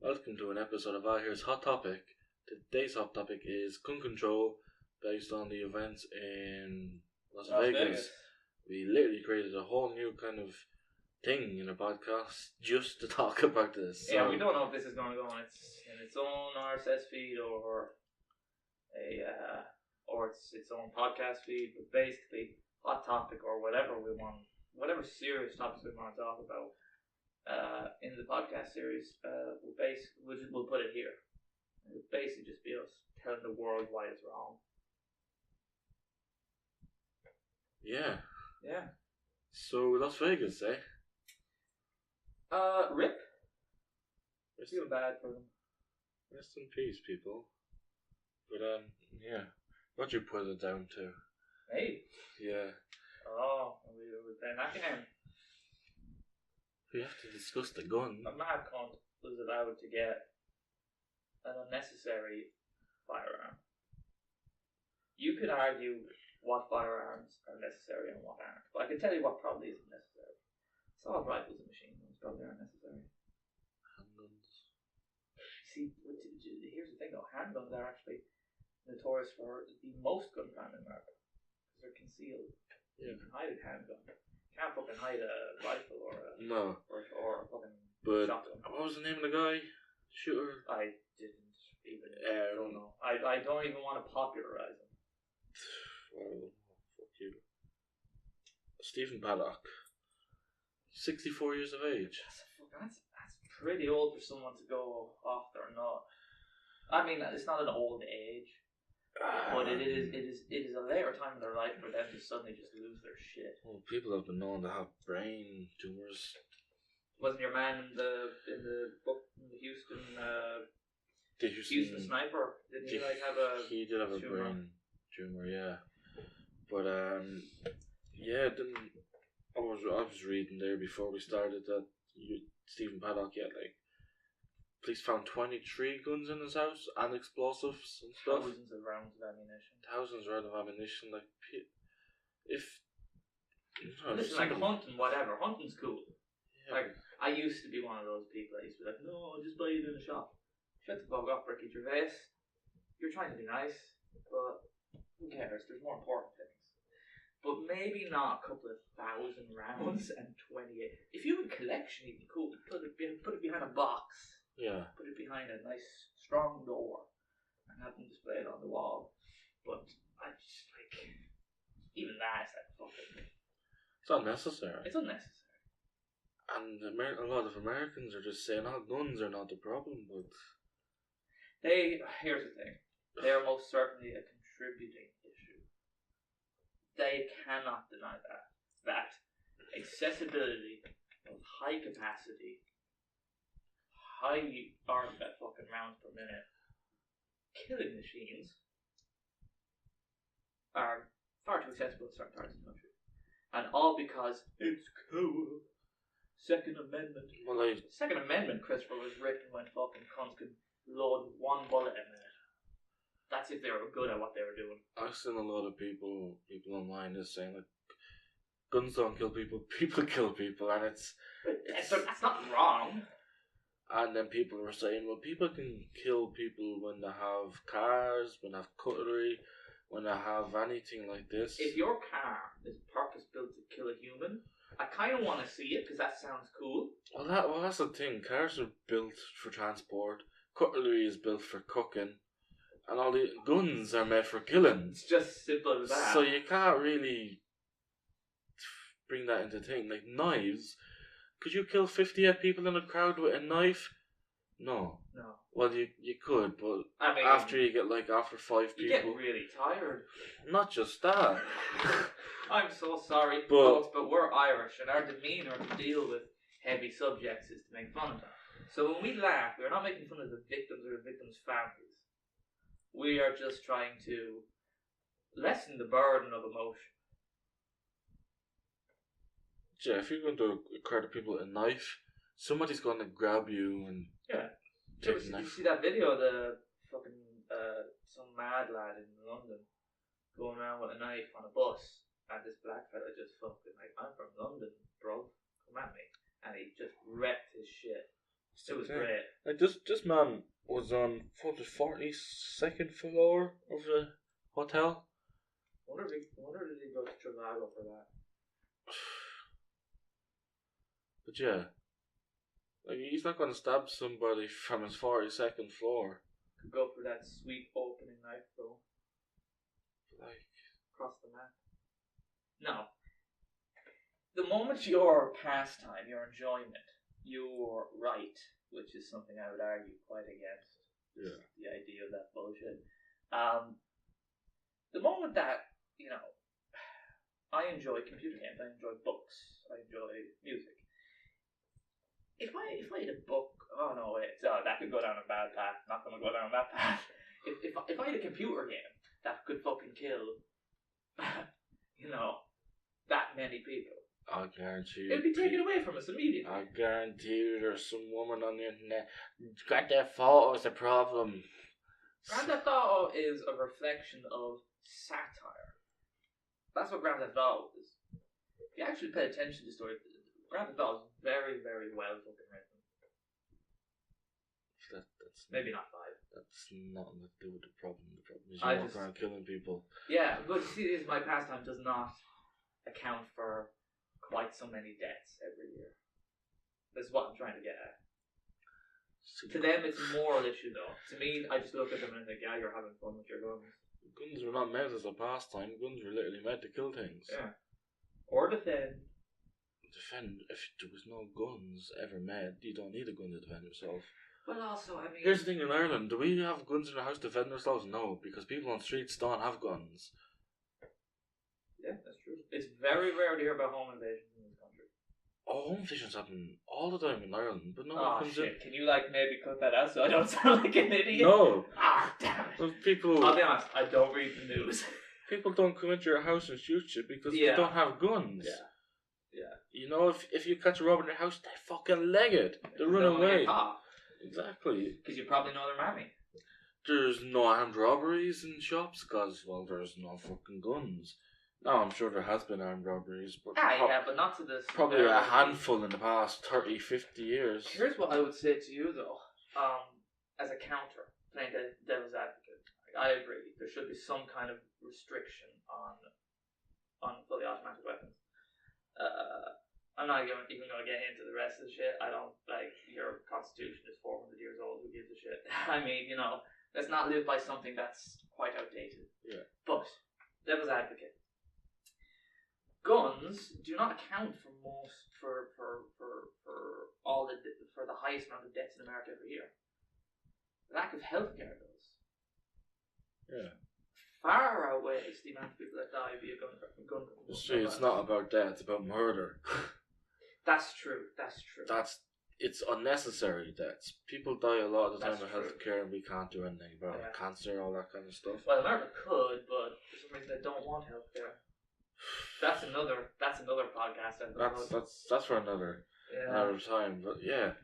Welcome to an episode of Out Here's Hot Topic. Today's hot topic is gun control based on the events in Las Vegas. We literally created a whole new kind of thing in a podcast just to talk about this. Yeah, we don't know if this is going to go on its own RSS feed or its own podcast feed, but basically hot topic or whatever we want, whatever serious topics we want to talk about in the podcast series, we'll put it here. It'll basically just be us telling the world why it's wrong. Yeah. Yeah. So Las Vegas, eh? RIP. I feel bad for them. Rest in peace, people. But yeah. What'd you put it down to? Hey. Yeah. Oh, we're playing that game. We have to discuss the gun. A mad cunt was allowed to get an unnecessary firearm. You could argue what firearms are necessary and what aren't, but I can tell you what probably isn't necessary. Assault rifles and machine guns probably aren't necessary. Handguns. See, here's the thing though, handguns are actually notorious for the most gun crime in America because they're concealed. Yeah. You can hide a handgun. You can't fucking hide a rifle or a fucking shotgun. What was the name of the guy? Shooter? I didn't even don't know. I don't even want to popularize them. Well, fuck you. Stephen Paddock. 64 years of age. That's pretty old for someone to go off their nut. I mean, it's not an old age, but it is a later time in their life for them to suddenly just lose their shit. Well, people have been known to have brain tumors. Wasn't your man in the book in the Houston Sniper? Didn't he have a? He did have a brain tumor, yeah. But yeah, I was reading there before we started that Stephen Paddock, police found 23 guns in his house and explosives and stuff. Thousands of rounds of ammunition. Listen, hunting, whatever. Hunting's cool. Yeah. Like, I used to be one of those people. I used to be like, no, I'll just buy it in the shop. Shut the fuck up, Ricky Gervais. You're trying to be nice, but who cares? There's more important things. But maybe not a couple of 1,000 rounds and 28. If you have a collection, even cool. Put it behind a box. Yeah. Put it behind a nice, strong door and have them displayed on the wall. But I just even that is fucking. It's unnecessary. It's unnecessary. And a lot of Americans are just saying, guns are not the problem, but here's the thing. They are most certainly a contributing issue. They cannot deny that accessibility of high capacity, high fucking rounds per minute killing machines are far too accessible in certain parts of the country. And all because it's cool. Second Amendment. Second Amendment, Christopher, was written when fucking cunts could load one bullet a minute. That's if they were good at what they were doing. I've seen a lot of people online is saying guns don't kill people, people kill people, and that's not wrong. And then people were saying, well, people can kill people when they have cars, when they have cutlery, when they have anything like this. If your car is purpose built to kill a human, I kind of want to see it because that sounds cool. Well, that's the thing. Cars are built for transport. Cutlery is built for cooking. And all the guns are made for killing. It's just simple as that. So you can't really bring that into thing. Like knives. Could you kill 58 people in a crowd with a knife? No. Well, you could, but I mean, after 5 people, you get really tired. Not just that. I'm so sorry, folks, but we're Irish, and our demeanour to deal with heavy subjects is to make fun of them. So when we laugh, we're not making fun of the victims or the victims' families. We are just trying to lessen the burden of emotion. Yeah, if you're going to a crowd of people with a knife, somebody's going to grab you and take a knife. Did you see that video of the fucking some mad lad in London going around with a knife on a bus, and this black fella just fucking I'm from London, bro, come at me, and he just wrecked his shit. It was great. Like this man was on 42nd floor of the hotel. Wonder did he go to Trivago for that? But yeah, like he's not going to stab somebody from his 42nd floor. Could go for that sweet opening knife though. Like across the map. No. The moment your pastime, your enjoyment, your right, which is something I would argue quite against. Yeah. The idea of that bullshit. The moment that, I enjoy computer games, I enjoy books, I enjoy music. If I had a book, that could go down a bad path. Not gonna go down that path. If I had a computer game that could fucking kill, that many people, I guarantee you. it'd be taken away from us immediately. I guarantee you there's some woman on the internet. Grand Theft Auto is a problem. Grand Theft Auto is a reflection of satire. That's what Grand Theft Auto is. If you actually pay attention to the story, Grand Theft Auto is very, very well fucking written. That's maybe not 5. That's nothing to do with the problem. The problem is you walk around killing people. Yeah, but you see, my pastime does not account for quite so many deaths every year. That's what I'm trying to get at. To them, it's a moral issue, though. To me, I just look at them and think, yeah, you're having fun with your guns. Guns were not meant as a pastime. Guns were literally meant to kill things. Yeah. Or defend. If there was no guns ever made, you don't need a gun to defend yourself. Well, also, I mean... Here's the thing in Ireland. Do we have guns in our house to defend ourselves? No, because people on streets don't have guns. Yeah, that's true. It's very rare to hear about home invasions in this country. Oh, home invasions happen all the time in Ireland, but no one comes in. Can you, maybe cut that out so I don't sound like an idiot? No. Damn it. Well, people... I'll be honest, I don't read the news. People don't come into your house and shoot you because they don't have guns. Yeah. If you catch a robber in your house, they fucking leg it. They run away. Exactly. Because you probably know their mammy. There's no armed robberies in shops because, well, there's no fucking guns. Now, I'm sure there has been armed robberies, but but not to this. Probably a handful in the past 30, 50 years. Here's what I would say to you, though. As a counter, playing devil's advocate, I agree. There should be some kind of restriction on fully automatic weapons. I'm not even going to get into the rest of the shit. I don't, your constitution is 400 years old, who gives a shit? I mean, let's not live by something that's quite outdated. Yeah. But, devil's advocate. Guns do not account for the highest amount of deaths in America every year. The lack of healthcare does. Yeah. Far outweighs the amount of people that die via gun. It's not about death, it's about murder. That's true. It's unnecessary deaths. People die a lot of the time That's with healthcare and we can't do anything about it. Cancer, all that kind of stuff. Well, America could, but for some reason they don't want healthcare. That's another podcast. That's for another time. But yeah,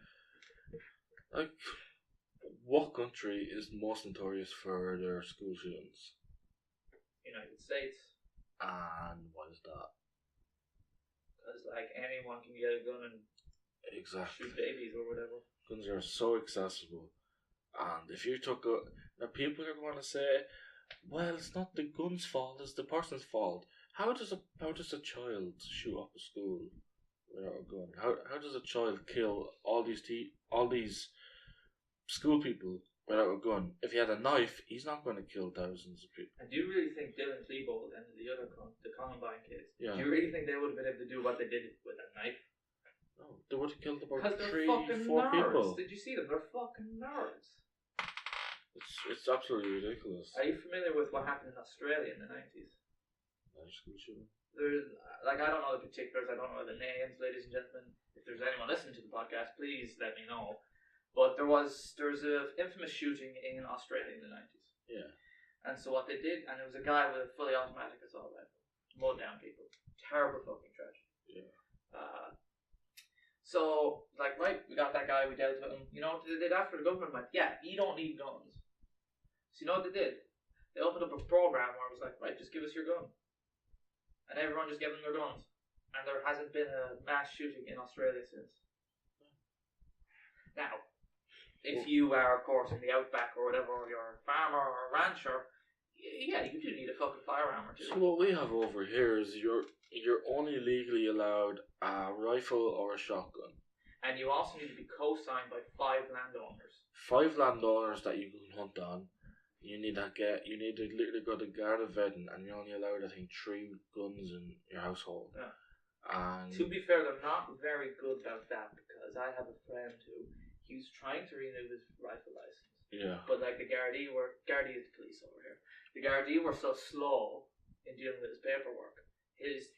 what country is most notorious for their school shootings? United States. And what is that? Because anyone can get a gun and shoot babies or whatever. Guns are so accessible, and if you took now people are going to say, well, it's not the gun's fault, it's the person's fault. How does a child shoot up a school without a gun? How does a child kill all these school people without a gun? If he had a knife, he's not going to kill thousands of people. And do you really think Dylan Klebold and the other the Columbine kids? Yeah. Do you really think they would have been able to do what they did with a knife? No, they would have killed about because 3, 4 nerds. people. Did you see them? They're fucking nerds. It's absolutely ridiculous. Are you familiar with what happened in Australia in the 90s? School shooting. There's I don't know the particulars. I don't know the names, ladies and gentlemen. If there's anyone listening to the podcast, please let me know. But there's an infamous shooting in Australia in the 90s. Yeah. And so what they did, and it was a guy with a fully automatic assault rifle, mowed down people. Terrible fucking tragedy. Yeah. So right, we got that guy. We dealt with him. They did after the government went, yeah, you don't need guns. So you know what they did? They opened up a program where it was like, right, just give us your gun. And everyone just gave them their guns. And there hasn't been a mass shooting in Australia since. Now, if you are, of course, in the outback or whatever, or you're a farmer or a rancher, yeah, you do need a fucking firearm or two. So what we have over here is you're only legally allowed a rifle or a shotgun. And you also need to be co-signed by 5 landowners. 5 landowners that you can hunt on. You need to literally go to Garda Vedden, and you're only allowed, I think, 3 guns in your household. Yeah. And to be fair, they're not very good about that, because I have a friend who he was trying to renew his rifle license. yeah, But like the Gardaí is the police over here. The Gardaí were so slow in dealing with his paperwork. He's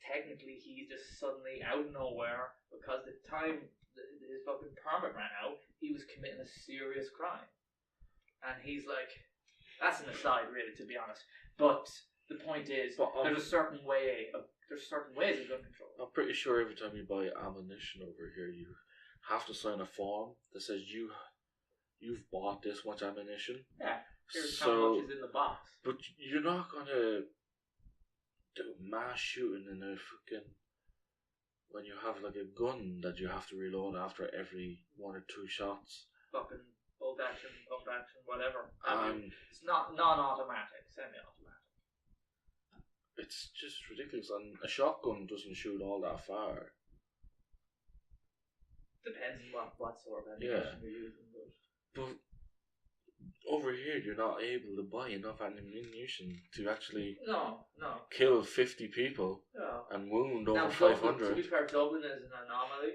just suddenly out of nowhere, because the time his fucking permit ran out, he was committing a serious crime. And he's like, that's an aside, really, to be honest. But the point is, there's certain ways of gun control. I'm pretty sure every time you buy ammunition over here, you have to sign a form that says you've bought this much ammunition. Yeah, here's how much is in the box. But you're not gonna do mass shooting in a fucking when you have like a gun that you have to reload after every 1 or 2 shots. Fucking bolt action, pump action, whatever. It's not non-automatic, semi-automatic. It's just ridiculous, and a shotgun doesn't shoot all that far. Depends on what sort of ammunition you're using. But over here, you're not able to buy enough ammunition to actually kill 50 people and wound over 500. To be fair, Dublin is an anomaly.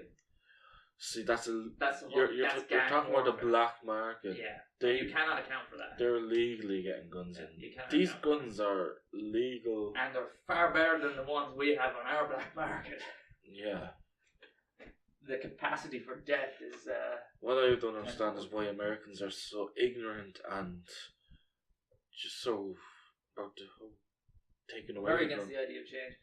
See, you're talking warfare. about the black market. Yeah, you cannot account for that. They're legally getting guns in. These guns are legal, and they're far better than the ones we have on our black market. Yeah. The capacity for death is. What I don't understand is why Americans are so ignorant and just so about to taken away. Very against the idea of change.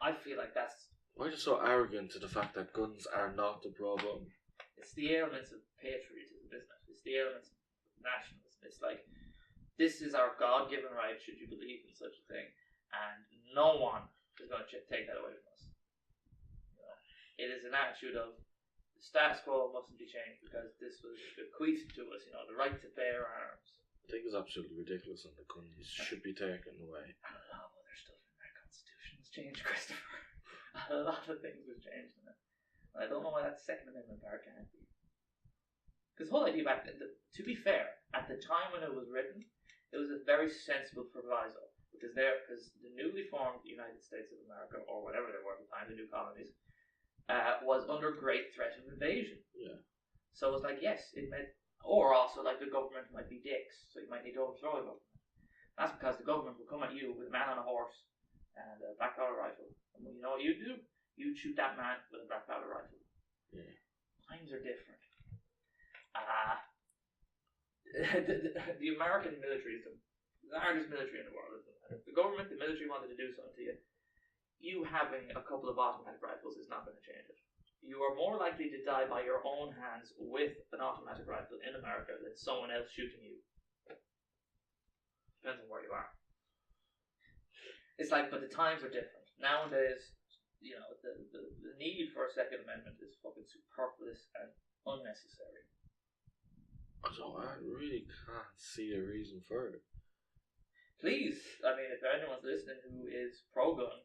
I feel like that's. Why are they so arrogant to the fact that guns are not the problem? It's the elements of patriotism, isn't it? It's the elements of nationalism. It's like, this is our God-given right, should you believe in such a thing, and no one is going to take that away from us. You know, it is an attitude of the status quo mustn't be changed because this was bequeathed to us. You know, the right to bear arms. I think it's absolutely ridiculous, and the guns should be taken away. A lot of other stuff in our constitution has changed, Christopher. A lot of things have changed in it. I don't know why that Second Amendment part can't be. Because the whole idea back then, to be fair, at the time when it was written, it was a very sensible proviso. Because the newly formed United States of America, or whatever they were at the time, the new colonies, was under great threat of invasion. Yeah. So it was like, yes, it meant, or also like the government might be dicks, so you might need to overthrow the government. That's because the government will come at you with a man on a horse and a black powder rifle. And you know what you do? You shoot that man with a black powder rifle. Yeah. Times are different. The American military is the largest military in the world. If the government, the military wanted to do something to you, you having a couple of automatic rifles is not going to change it. You are more likely to die by your own hands with an automatic rifle in America than someone else shooting you. Depends on where you are. It's like, but the times are different. Nowadays, you know, the need for a Second Amendment is fucking superfluous and unnecessary. So I really can't see a reason for it. Please, I mean, if anyone's listening who is pro-gun,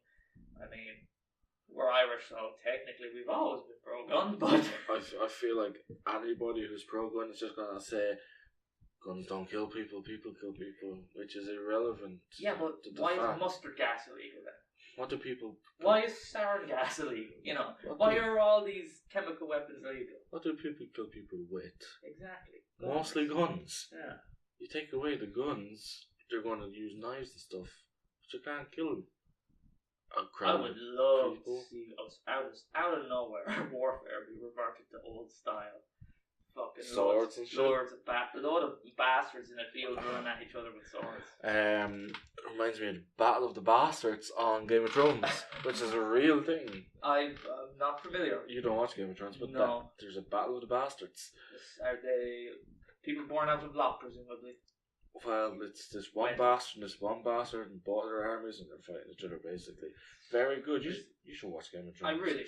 I mean, we're Irish, so technically we've always been pro-gun, but... I feel like anybody who's pro-gun is just going to say, guns don't kill people, people kill people, which is irrelevant. Yeah, but why is mustard gas illegal then? What do people... Why is sarin gas illegal? You know, why are all these chemical weapons illegal? What do people kill people with? Exactly. Mostly guns. Yeah. You take away the guns, they're going to use knives and stuff, but you can't kill a crowd. I would love to see us out of nowhere warfare be reverted to old style. Fucking swords and shit. Lords of all the bastards in the field running at each other with swords. Reminds me of the Battle of the Bastards on Game of Thrones, which is a real thing. I'm not familiar. You don't watch Game of Thrones, but no. There's a Battle of the Bastards. Are they people born out of luck, presumably? Well, it's this one bastard and this one bastard, and both their armies, and they're fighting each other basically. Very good. You should watch Game of Thrones. I really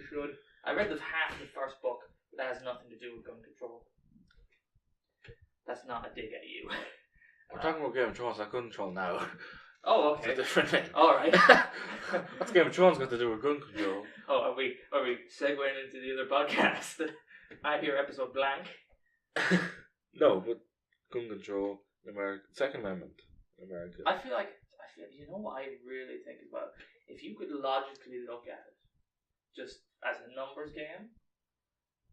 should. I read half the first book, but that has nothing to do with gun control. That's not a dig at you. We're talking about Game of Thrones, not gun control now. Oh, okay. It's a different thing. Alright. What's Game of Thrones got to do with gun control? Oh, are we segueing into the other podcast? I hear episode blank. No, but gun control in America, Second Amendment in America. I feel you know what I really think about? If you could logically look at it, just as a numbers game,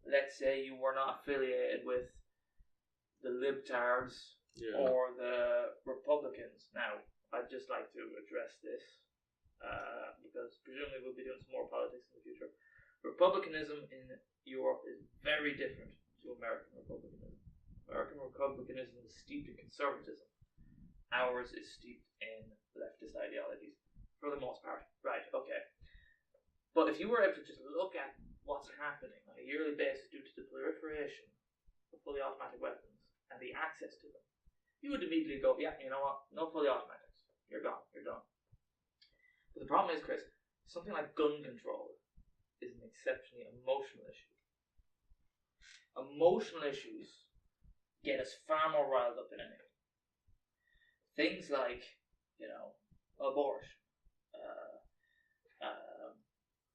let's say you were not affiliated with the libtards or the Republicans. Now, I'd just like to address this, because presumably we'll be doing some more politics in the future. Republicanism in Europe is very different to American republicanism. American republicanism is steeped in conservatism. Ours is steeped in leftist ideologies, for the most part. Right, okay. But if you were able to just look at what's happening on a yearly basis due to the proliferation of fully automatic weapons and the access to them, you would immediately go, yeah, you know what, no fully automatics. You're gone. You're done. But the problem is, Chris, something like gun control is an exceptionally emotional issue. Emotional issues get us far more riled up than anything. Things like, abortion,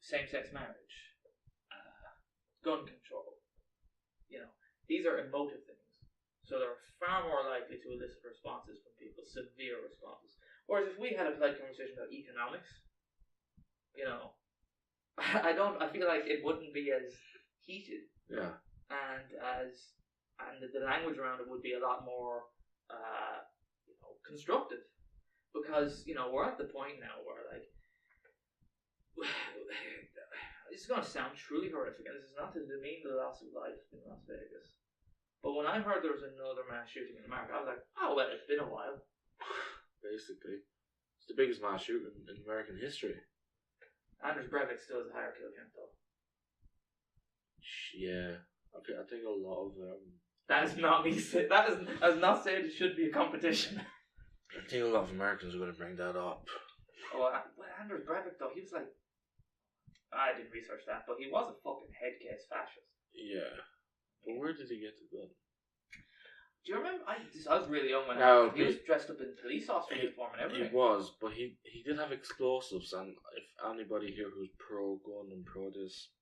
same-sex marriage, gun control. These are emotive things. So they're far more likely to elicit responses from people, severe responses. Whereas if we had a polite conversation about economics, I feel like it wouldn't be as heated. Yeah. And the language around it would be a lot more, constructive. Because, we're at the point now where, this is going to sound truly horrific, and this is not to demean the loss of life in Las Vegas. But when I heard there was another mass shooting in America, I was like, oh, well, it's been a while. Basically. It's the biggest mass shooting in American history. Anders Breivik still has a higher kill count, though. Yeah. I think a lot of that is not me saying. That is not saying it should be a competition. I think a lot of Americans are going to bring that up. Oh, Anders Breivik, though, he was like... I didn't research that, but he was a fucking headcase fascist. Yeah. But where did he get the gun? Do you remember? I was really young when he was dressed up in police officer uniform and everything. He was, but he did have explosives, and if anybody here who's pro-gun and pro-this,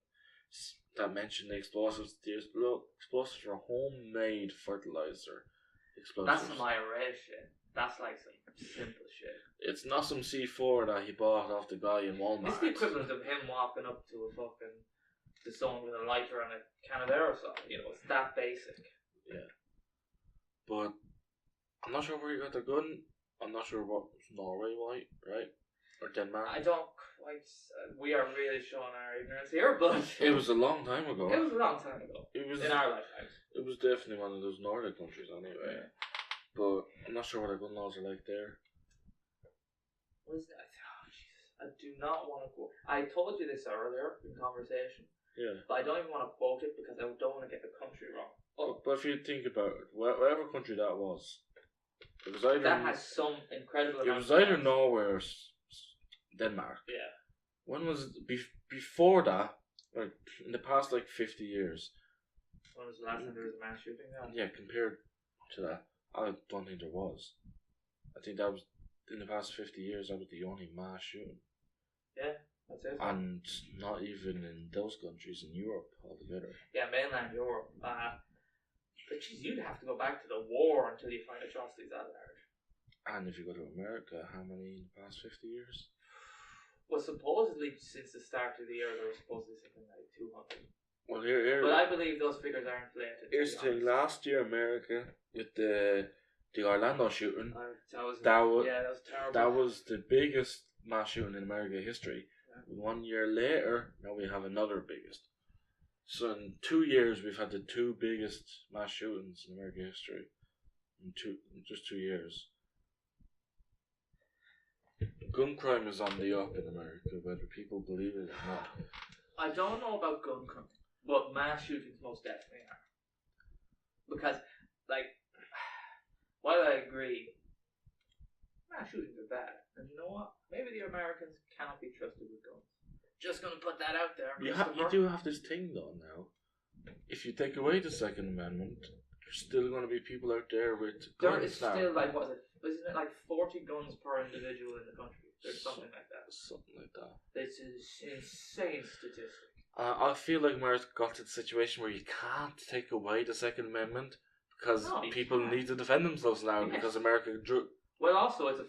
that mentioned the explosives were homemade fertilizer explosives. That's some IRA shit. That's like some simple shit. It's not some C4 that he bought off the guy in Walmart. It's the equivalent of him walking up to someone with a lighter and a can of aerosol. It's that basic. Yeah. But I'm not sure where he got the gun. I'm not sure what Norway, right? Or Denmark. I don't quite... we are really showing our ignorance here, but... It was a long time ago. It was a long time ago. It was in our lifetimes. It was definitely one of those Nordic countries anyway. Yeah. But I'm not sure what their gun laws are like there. What is that? Oh, Jesus. I do not want to quote... I told you this earlier in conversation. Yeah. But I don't even want to quote it because I don't want to get the country wrong. But if you think about it, whatever country that was either... That has some incredible... It was either Norway or Denmark. Yeah. When was it? Before that, like in the past 50 years. When was the last time there was a mass shooting? Yeah, compared to that, I don't think there was. I think that was, in the past 50 years, that was the only mass shooting. Yeah, that's it. And not even in those countries in Europe altogether. Yeah, mainland Europe. But geez, you'd have to go back to the war until you find atrocities that large. And if you go to America, how many in the past 50 years? Well, supposedly since the start of the year, there was supposedly something like 200. Well, here. But I believe those figures are inflated. Here's the thing. Last year, America, with the Orlando shooting, that was terrible. That was the biggest mass shooting in American history. Yeah. 1 year later, now we have another biggest. So in 2 years, we've had the two biggest mass shootings in American history. In just 2 years. Gun crime is on the up in America, whether people believe it or not. I don't know about gun crime, but mass shootings most definitely are. Because, while I agree, mass shootings are bad. And you know what? Maybe the Americans cannot be trusted with guns. Just going to put that out there. You do have this thing though now. If you take away the Second Amendment, there's still going to be people out there with guns there is now. still like what is it? Isn't it like 40 guns per individual in the country? There's something like that. Something like that. It's an insane statistic. I feel like America got to the situation where you can't take away the Second Amendment because people need to defend themselves now because America Well, also it's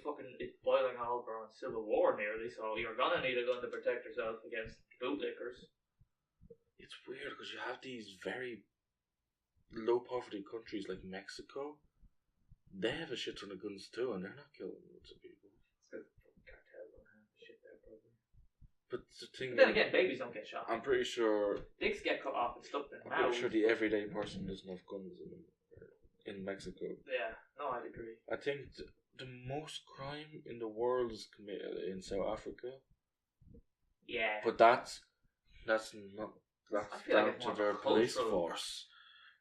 boiling over on civil war nearly, so you're gonna need a gun to protect yourself against bootlickers. It's weird because you have these very low poverty countries like Mexico. They have a shit ton of guns too, and they're not killing loads of people. It's because the cartel don't have shit there, probably. But the thing. But then again, babies don't get shot. I'm pretty sure. Dicks get cut off and stuck in I'm pretty sure the everyday person doesn't have guns in Mexico. Yeah, no, I'd agree. I think the most crime in the world is committed in South Africa. Yeah. But that's down to their police force.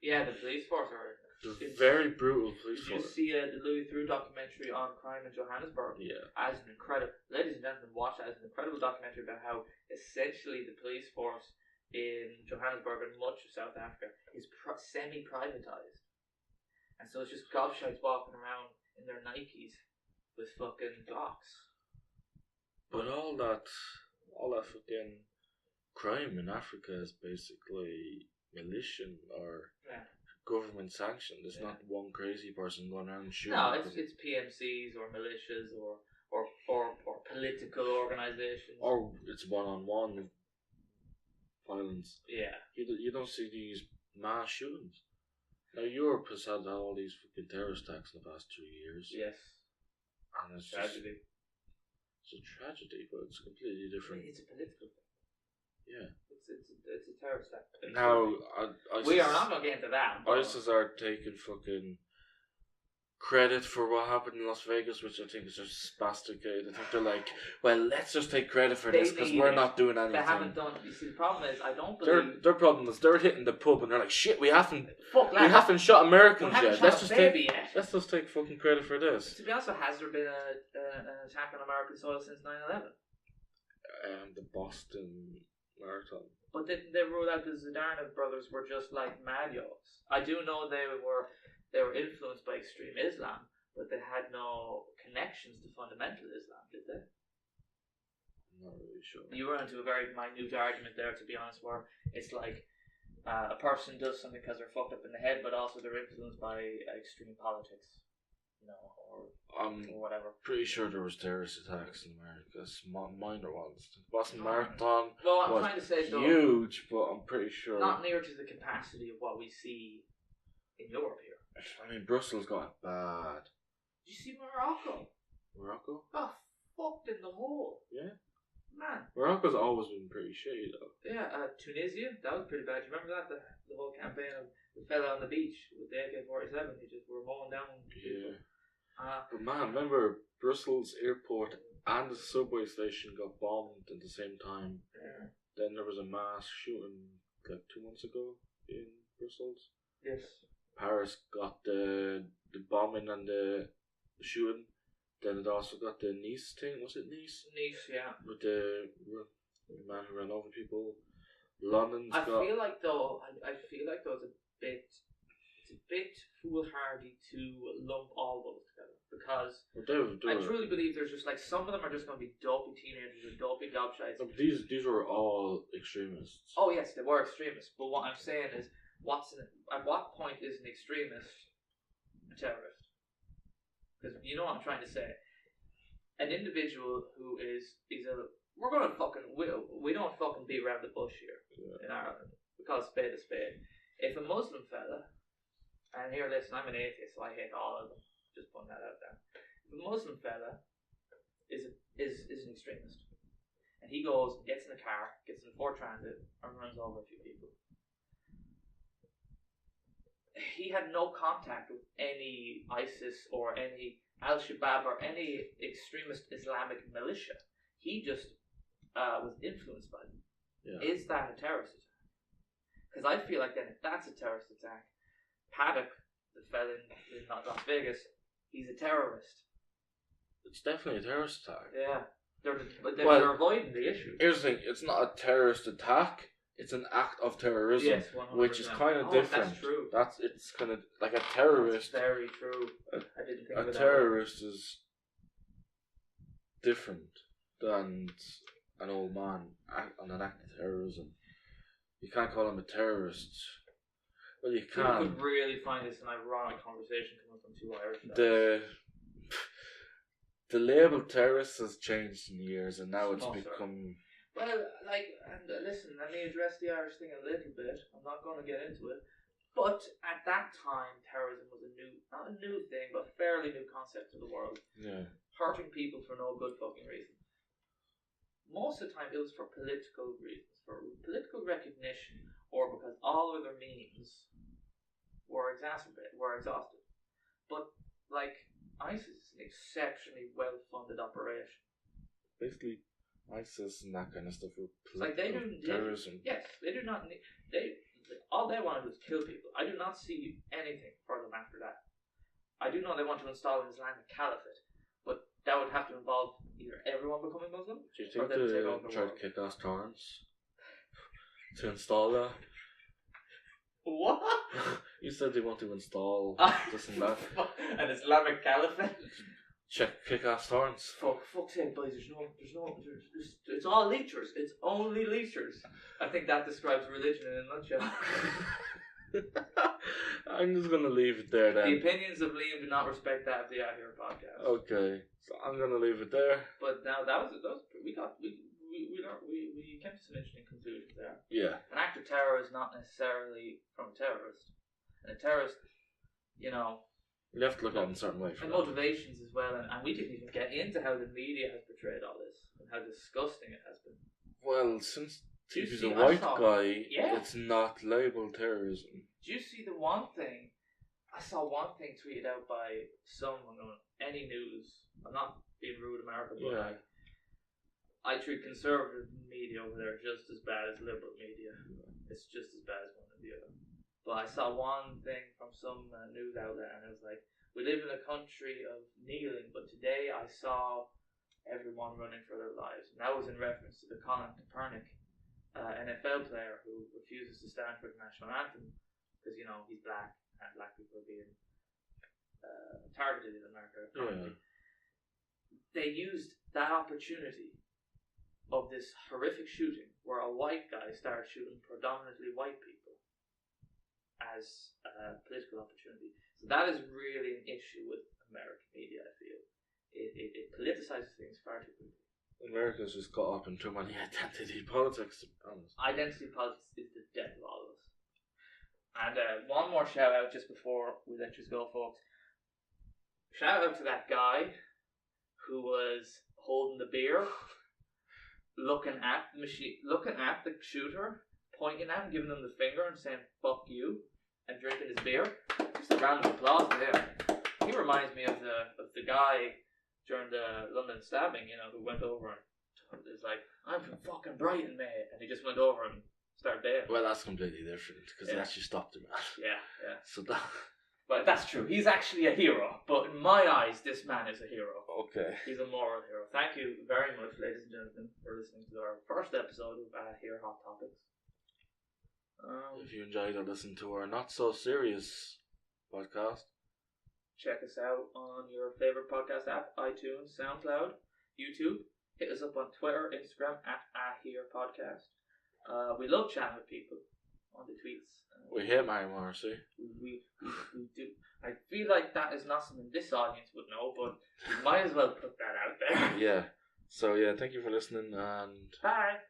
Yeah, the police force are. It's very brutal police force. Did you see the Louis Theroux documentary on crime in Johannesburg? Yeah. As an incredible, ladies and gentlemen, watch it as an incredible documentary about how essentially the police force in Johannesburg and much of South Africa is semi-privatized, and so it's just gobshites walking around in their Nikes with fucking Glocks. But all that fucking crime in Africa is basically militia or government sanctioned. It's not one crazy person going around shooting. No, it's PMCs or militias or political organisations. Or it's one-on-one violence. Yeah. You don't see these mass shootings. Now Europe has had all these fucking terrorist attacks in the past 2 years. Yes. And it's tragedy. It's a tragedy, but it's completely different. It's a political thing. Yeah. It's a terrorist act. Now, we are not going to get into that. ISIS are taking fucking credit for what happened in Las Vegas, which I think is just spastic. I think they're like, well, let's just take credit for this because we're not doing anything. They haven't done. You see, the problem is, I don't believe their problem is they're hitting the pub and they're like, shit, we haven't shot Americans yet. Let's just take fucking credit for this. To be honest, has there been an attack on American soil since 9/11? The Boston Marathon. But didn't they rule out the Zidane brothers were just like Magyos? I do know they were influenced by extreme Islam, but they had no connections to fundamental Islam, did they? I'm not really sure. You run into a very minute argument there, to be honest, where it's like a person does something because they're fucked up in the head, but also they're influenced by extreme politics, or whatever. Pretty sure there was terrorist attacks in America, minor ones. The Boston Marathon I'm trying to say huge, but I'm pretty sure not near to the capacity of what we see in Europe here. I mean, Brussels got bad. Did you see Morocco? Morocco? Got fucked in the hole. Yeah. Man. Morocco's always been pretty shitty though. Yeah, Tunisia, that was pretty bad. You remember that? The whole campaign of the fella on the beach with the AK-47, he just were mowing down people. Yeah. But man, remember Brussels airport and the subway station got bombed at the same time. Yeah. Then there was a mass shooting like 2 months ago in Brussels. Yes. Paris got the bombing and the shooting. Then it also got the Nice thing. Was it Nice? Nice, yeah. With the man who ran over people. London's I feel like though it's a bit foolhardy to lump all those together because I truly believe there's just like some of them are just going to be dopey teenagers or dopey gobshites. These were all extremists. Oh yes, they were extremists. But what I'm saying is, at what point is an extremist a terrorist? Because you know what I'm trying to say. An individual who we're gonna we don't fucking beat around the bush here in Ireland. We call a spade a spade. If a Muslim fella, and here listen, I'm an atheist, so I hate all of them. Just putting that out there. If a Muslim fella is an extremist, and he goes and gets in a car, gets in a Ford Transit, and runs over a few people. He had no contact with any ISIS or any Al-Shabaab or any extremist Islamic militia. He just was influenced by them. Yeah. Is that a terrorist attack? Because I feel like then if that's a terrorist attack, Paddock, the fella in Las Vegas, he's a terrorist. It's definitely a terrorist attack. Yeah. They're avoiding the issue. Here's the thing: it's not a terrorist attack; it's an act of terrorism, Yes, 100%. which is kind of different. That's true. It's kind of like a terrorist. That's very true. I didn't think of it. A terrorist is different than an old man on an act of terrorism. You can't call him a terrorist. Well, you can. You could really find this an ironic conversation coming from two Irish guys. The label terrorist has changed in years, and now it's Sir. become. Well, listen, let me address the Irish thing a little bit. I'm not going to get into it. But at that time, terrorism was not a new thing, but a fairly new concept to the world. Yeah. Hurting people for no good fucking reason. Most of the time, it was for political reasons, for political recognition, or because all other means were exhausted. But, ISIS is an exceptionally well-funded operation. Basically, ISIS and that kind of stuff were political terrorism. Yes, they do not need... all they wanted was kill people. I do not see anything for them after that. I do know they want to install an Islamic caliphate, but that would have to involve either everyone becoming Muslim, do you think they tried to kick us Torrance to install that? What? You said they want to install this and that. An Islamic caliphate? Kick ass Torrance. Fuck's sake, boys, it's all leechers. It's only leechers. I think that describes religion in a nutshell. I'm just gonna leave it there then. The opinions of Liam do not respect that of the Out Here podcast. Okay, so I'm gonna leave it there. But now we came to some interesting conclusions there. Yeah. An act of terror is not necessarily from a terrorist. And a terrorist, you have to look at it in a certain way. And motivations as well, and we didn't even get into how the media has portrayed all this and how disgusting it has been. Well, since he's a white guy, it's not labelled terrorism. Do you see the one thing? I saw one thing tweeted out by someone on any news. I'm not being rude, America, but I treat conservative media over there just as bad as liberal media. It's just as bad as one or the other. But I saw one thing from some news outlet, and it was like, we live in a country of kneeling, but today I saw everyone running for their lives. And that was in reference to the Colin Kaepernick NFL player who refuses to stand for the national anthem because, he's black, and black people are being targeted in America currently. They used that opportunity of this horrific shooting where a white guy started shooting predominantly white people as a political opportunity. So that is really an issue with American media, I feel. It politicizes things far too quickly. America's just caught up in too many identity politics, to be honest. Identity politics is the death of all of us. And one more shout out just before we let you go, folks. Shout out to that guy who was holding the beer, looking at the shooter, pointing at him, giving him the finger and saying "fuck you," and drinking his beer. Just a round of applause there. He reminds me of the guy during the London stabbing, who went over and was like, "I'm from fucking Brighton, mate," and he just went over and started there. Well, that's completely different because they actually stopped him. Yeah. So that. But that's true. He's actually a hero. But in my eyes, this man is a hero. Okay. He's a moral hero. Thank you very much, ladies and gentlemen, for listening to our first episode of Here Hot Topics. If you enjoyed or listened to our not so serious podcast, check us out on your favorite podcast app: iTunes, SoundCloud, YouTube. Hit us up on Twitter, Instagram at Here Podcast. We love chatting with people on the tweets. We hate Mary Morrissey. We do. I feel like that is not something this audience would know, but we might as well put that out there. Yeah. So thank you for listening and bye.